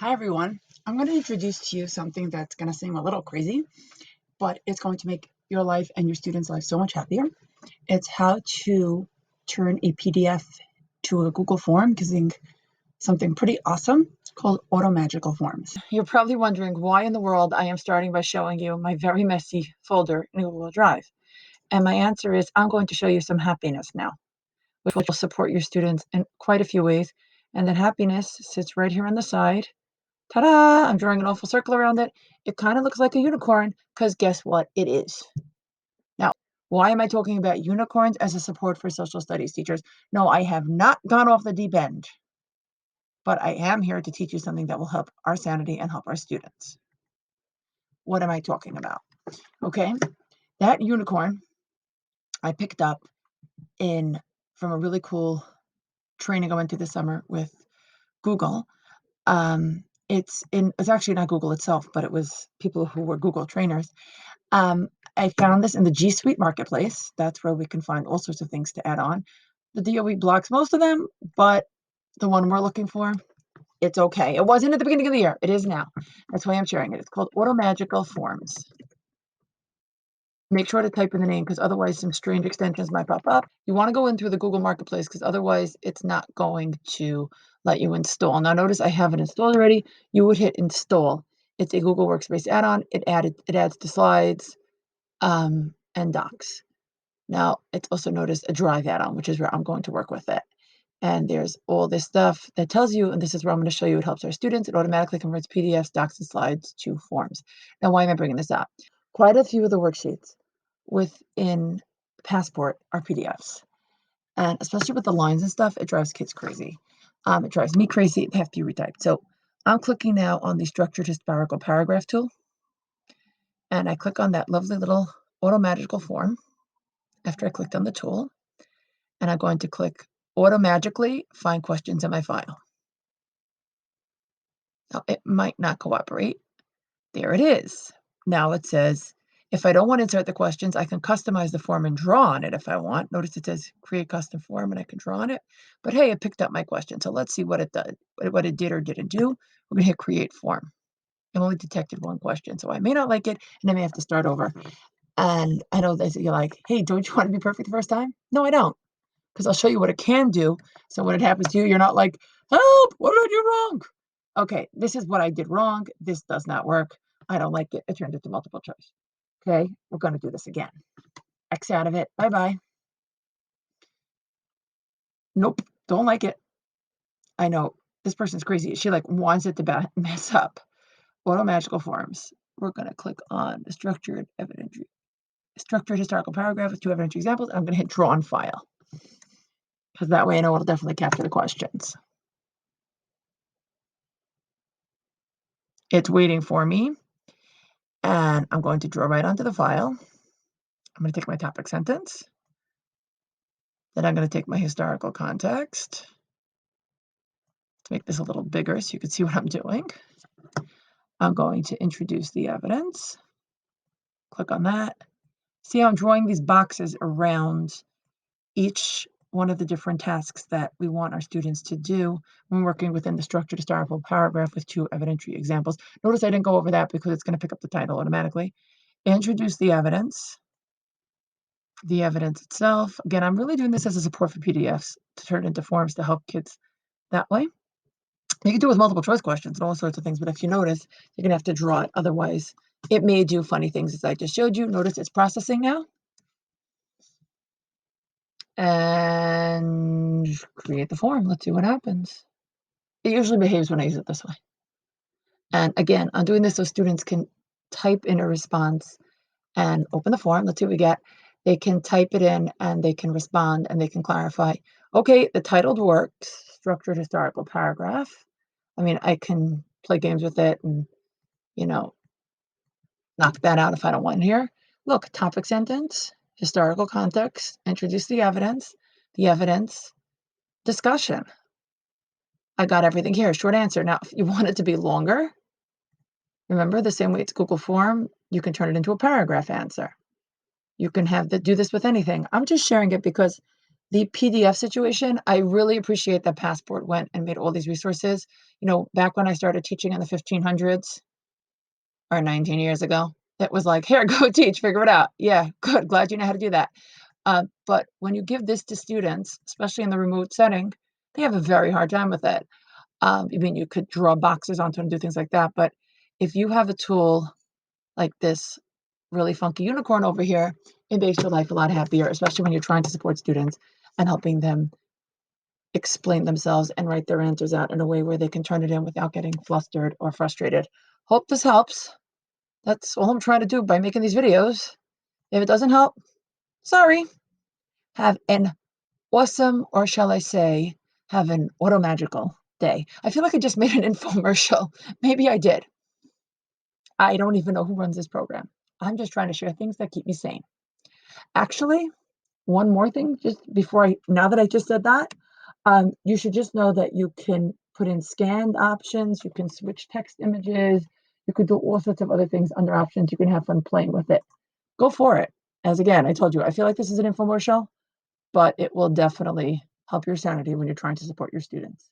Hi everyone. I'm going to introduce to you something that's going to seem a little crazy, but it's going to make your life and your students' life so much happier. It's how to turn a PDF to a Google form using something pretty awesome called Automagical Forms. You're probably wondering why in the world I am starting by showing you my very messy folder in Google Drive. And my answer is I'm going to show you some happiness now, which will support your students in quite a few ways. And that happiness sits right here on the side. Ta-da! I'm drawing an awful circle around it. It kind of looks like a unicorn because guess what? It is. Now, why am I talking about unicorns as a support for social studies teachers? No, I have not gone off the deep end, but I am here to teach you something that will help our sanity and help our students. What am I talking about? Okay, that unicorn I picked up from a really cool training I went to this summer with Google. It's actually not Google itself, but it was people who were Google trainers. I found this in the G Suite marketplace. That's where we can find all sorts of things to add on. The DOE blocks most of them, but the one we're looking for, it's okay. It wasn't at the beginning of the year. It is now. That's why I'm sharing it. It's called Automagical Forms. Make sure to type in the name because otherwise some strange extensions might pop up. You want to go in through the Google Marketplace because otherwise it's not going to let you install. Now notice I have it installed already. You would hit install. It's a Google Workspace add-on. It adds to slides and docs. Now it's also notice a Drive add-on, which is where I'm going to work with it. And there's all this stuff that tells you, and this is where I'm going to show you it helps our students. It automatically converts PDFs, docs, and slides to forms. Now, why am I bringing this up? Quite a few of the worksheets within Passport are PDFs. And especially with the lines and stuff, it drives kids crazy. It drives me crazy. They have to be retyped. So I'm clicking now on the Structured Historical Paragraph tool. And I click on that lovely little Automagical form after I clicked on the tool. And I'm going to click Automagically Find Questions in my file. Now, it might not cooperate. There it is. Now it says, if I don't want to insert the questions, I can customize the form and draw on it if I want. Notice it says create custom form and I can draw on it. But hey, it picked up my question. So let's see what it did or didn't do. We're going to hit create form. It only detected one question. So I may not like it and I may have to start over. And I know that you're like, hey, don't you want to be perfect the first time? No, I don't. Because I'll show you what it can do. So when it happens to you, you're not like, help, what did I do wrong? Okay, this is what I did wrong. This does not work. I don't like it. It turned into multiple choice. Okay, we're going to do this again. X out of it. Bye-bye. Nope, don't like it. I know, this person's crazy. She like wants it to mess up. Automagical forms. We're going to click on the structured historical paragraph with 2 evidentiary examples. I'm going to hit draw on file. Because that way I know it'll definitely capture the questions. It's waiting for me. And I'm going to draw right onto the file. I'm going to take my topic sentence. Then I'm going to take my historical context to make this a little bigger so you can see what I'm doing. I'm going to introduce the evidence. Click on that. See how I'm drawing these boxes around each one of the different tasks that we want our students to do when working within the structured historical paragraph with 2 evidentiary examples. Notice I didn't go over that because it's going to pick up the title automatically. Introduce the evidence itself. Again, I'm really doing this as a support for PDFs to turn into forms to help kids that way. You can do it with multiple choice questions and all sorts of things, but if you notice, you're going to have to draw it. Otherwise, it may do funny things as I just showed you. Notice it's processing now. And create the form. Let's see what happens. It usually behaves when I use it this way. And again, I'm doing this so students can type in a response and open the form. Let's see what we get. They can type it in and they can respond and they can clarify. Okay, the title works, structured historical paragraph. I mean, I can play games with it and, knock that out if I don't want it here. Look, topic sentence, historical context, introduce the evidence, discussion. I got everything here, short answer. Now, if you want it to be longer, remember the same way it's Google form, you can turn it into a paragraph answer. You can do this with anything. I'm just sharing it because the PDF situation, I really appreciate that Passport went and made all these resources. Back when I started teaching in the 1500s or 19 years ago, it was like, here, go teach, figure it out. Yeah, good. Glad you know how to do that. But when you give this to students, especially in the remote setting, they have a very hard time with it. I mean, you could draw boxes onto it and do things like that. But if you have a tool like this really funky unicorn over here, it makes your life a lot happier, especially when you're trying to support students and helping them explain themselves and write their answers out in a way where they can turn it in without getting flustered or frustrated. Hope this helps. That's all I'm trying to do by making these videos. If it doesn't help, sorry. Have an awesome, or shall I say, have an automagical day. I feel like I just made an infomercial. Maybe I did. I don't even know who runs this program. I'm just trying to share things that keep me sane. Actually, one more thing, just now that I just said that, you should just know that you can put in scanned options, you can switch text images, you could do all sorts of other things under options. You can have fun playing with it. Go for it. As again, I told you, I feel like this is an infomercial, but it will definitely help your sanity when you're trying to support your students.